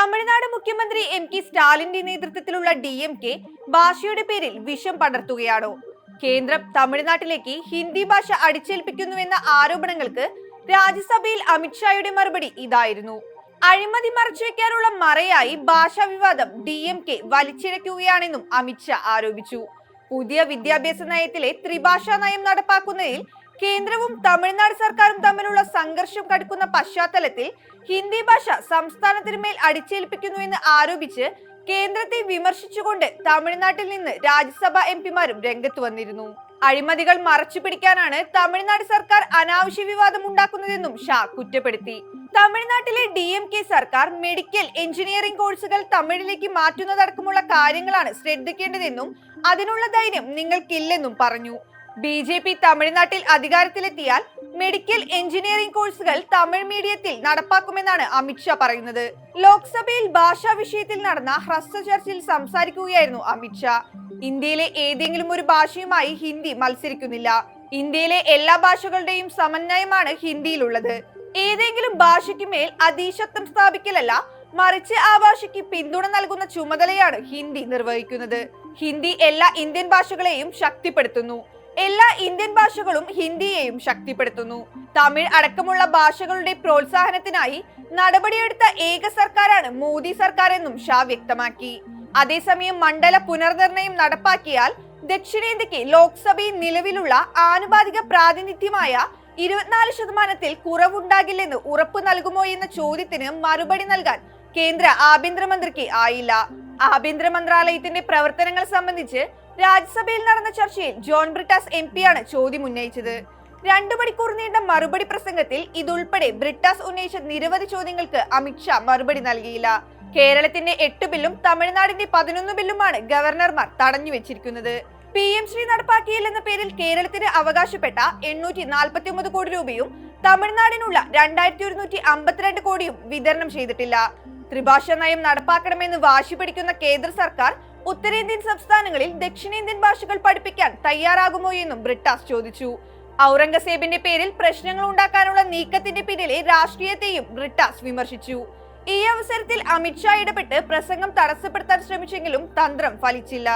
തമിഴ്നാട് മുഖ്യമന്ത്രി എം.കെ. സ്റ്റാലിന്റെ നേതൃത്വത്തിലുള്ള DMK ഭാഷയുടെ പേരിൽ വിഷം പടർത്തുകയാണോ? കേന്ദ്രം തമിഴ്നാട്ടിലേക്ക് ഹിന്ദി ഭാഷ അടിച്ചേൽപ്പിക്കുന്നുവെന്ന ആരോപണങ്ങൾക്ക് രാജ്യസഭയിൽ അമിത്ഷായുടെ മറുപടി ഇതായിരുന്നു. അഴിമതി മറച്ചുവെക്കാനുള്ള മറയായി ഭാഷാ വിവാദം DMK വലിച്ചിഴക്കുകയാണെന്നും അമിത്ഷാ ആരോപിച്ചു. പുതിയ വിദ്യാഭ്യാസ നയത്തിലെ ത്രിഭാഷാ നയം നടപ്പാക്കുന്നതിൽ കേന്ദ്രവും തമിഴ്നാട് സർക്കാരും തമ്മിലുള്ള സംഘർഷം കടുക്കുന്ന പശ്ചാത്തലത്തിൽ ഹിന്ദി ഭാഷ സംസ്ഥാനത്തിന് മേൽ അടിച്ചേൽപ്പിക്കുന്നുവെന്ന് ആരോപിച്ച് കേന്ദ്രത്തെ വിമർശിച്ചുകൊണ്ട് തമിഴ്നാട്ടിൽ നിന്ന് രാജ്യസഭാ MP-മാരും രംഗത്ത് വന്നിരുന്നു. അഴിമതികൾ മറച്ചു പിടിക്കാനാണ് തമിഴ്നാട് സർക്കാർ അനാവശ്യ വിവാദം ഉണ്ടാക്കുന്നതെന്നും ഷാ കുറ്റപ്പെടുത്തി. തമിഴ്നാട്ടിലെ DMK സർക്കാർ മെഡിക്കൽ എഞ്ചിനീയറിംഗ് കോഴ്സുകൾ തമിഴിലേക്ക് മാറ്റുന്നതടക്കമുള്ള കാര്യങ്ങളാണ് ശ്രദ്ധിക്കേണ്ടതെന്നും അതിനുള്ള ധൈര്യം നിങ്ങൾക്കില്ലെന്നും പറഞ്ഞു. BJP തമിഴ്നാട്ടിൽ അധികാരത്തിലെത്തിയാൽ മെഡിക്കൽ എഞ്ചിനീയറിംഗ് കോഴ്സുകൾ തമിഴ് മീഡിയത്തിൽ നടപ്പാക്കുമെന്നാണ് അമിത്ഷാ പറയുന്നത്. ലോക്സഭയിൽ ഭാഷാ വിഷയത്തിൽ നടന്ന ഹ്രസ്വ ചർച്ചയിൽ സംസാരിക്കുകയായിരുന്നു അമിത്ഷാ. ഇന്ത്യയിലെ ഏതെങ്കിലും ഒരു ഭാഷയുമായി ഹിന്ദി മത്സരിക്കുന്നില്ല. ഇന്ത്യയിലെ എല്ലാ ഭാഷകളുടെയും സമന്വയമാണ് ഹിന്ദിയിലുള്ളത്. ഏതെങ്കിലും ഭാഷയ്ക്ക് മേൽ അധീശത്വം സ്ഥാപിക്കലല്ല, മറിച്ച് ആ ഭാഷയ്ക്ക് പിന്തുണ നൽകുന്ന ചുമതലയാണ് ഹിന്ദി നിർവഹിക്കുന്നത്. ഹിന്ദി എല്ലാ ഇന്ത്യൻ ഭാഷകളെയും ശക്തിപ്പെടുത്തുന്നു. എല്ലാ ഇന്ത്യൻ ഭാഷകളും ഹിന്ദിയെയും ശക്തിപ്പെടുത്തുന്നു. തമിഴ് അടക്കമുള്ള ഭാഷകളുടെ പ്രോത്സാഹനത്തിനായി നടപടിയെടുത്ത ഏക സർക്കാരാണ് മോദി സർക്കാർ എന്നും ഷാ വ്യക്തമാക്കി. അതേസമയം മണ്ഡല പുനർനിർണയം നടപ്പാക്കിയാൽ ദക്ഷിണേന്ത്യക്ക് ലോക്സഭയിൽ നിലവിലുള്ള ആനുപാതിക പ്രാതിനിധ്യമായ 24% കുറവുണ്ടാകില്ലെന്ന് ഉറപ്പു നൽകുമോ എന്ന ചോദ്യത്തിന് മറുപടി നൽകാൻ കേന്ദ്ര ആഭ്യന്തരമന്ത്രിക്ക് ആയില്ല. ആഭ്യന്തര മന്ത്രാലയത്തിന്റെ പ്രവർത്തനങ്ങൾ സംബന്ധിച്ച് രാജ്യസഭയിൽ നടന്ന ചർച്ചയിൽ ജോൺ ബ്രിട്ടാസ് MP-യാണ് ചോദ്യം ഉന്നയിച്ചത്. 2 മണിക്കൂർ നീണ്ട മറുപടി പ്രസംഗത്തിൽ ഇതുൾപ്പെടെ ബ്രിട്ടാസ് ഉന്നയിച്ച നിരവധി ചോദ്യങ്ങൾക്ക് അമിത്ഷാ മറുപടി നൽകിയില്ല. കേരളത്തിന്റെ 8 ബില്ലും തമിഴ്നാടിന്റെ 11 ബില്ലുമാണ് ഗവർണർമാർ തടഞ്ഞു വെച്ചിരിക്കുന്നത്. PM ശ്രീ നടപ്പാക്കിയില്ലെന്ന പേരിൽ കേരളത്തിന് അവകാശപ്പെട്ട 849 കോടി രൂപയും തമിഴ്നാടിനുള്ള 2152 കോടിയും വിതരണം ചെയ്തിട്ടില്ല. ത്രിഭാഷാ നയം നടപ്പാക്കണമെന്ന് വാശി പിടിക്കുന്ന കേന്ദ്ര സർക്കാർ ഉത്തരേന്ത്യൻ സംസ്ഥാനങ്ങളിൽ ദക്ഷിണേന്ത്യൻ ഭാഷകൾ പഠിപ്പിക്കാൻ തയ്യാറാകുമോ എന്നും ബ്രിട്ടാസ് ചോദിച്ചു. ഔറംഗസേബിന്റെ പേരിൽ പ്രശ്നങ്ങൾ ഉണ്ടാക്കാനുള്ള നീക്കത്തിന്റെ പിന്നിലെ രാഷ്ട്രീയത്തെയും ബ്രിട്ടാസ് വിമർശിച്ചു. ഈ അവസരത്തിൽ അമിത്ഷാ ഇടപെട്ട് പ്രസംഗം തടസ്സപ്പെടുത്താൻ ശ്രമിച്ചെങ്കിലും തന്ത്രം ഫലിച്ചില്ല.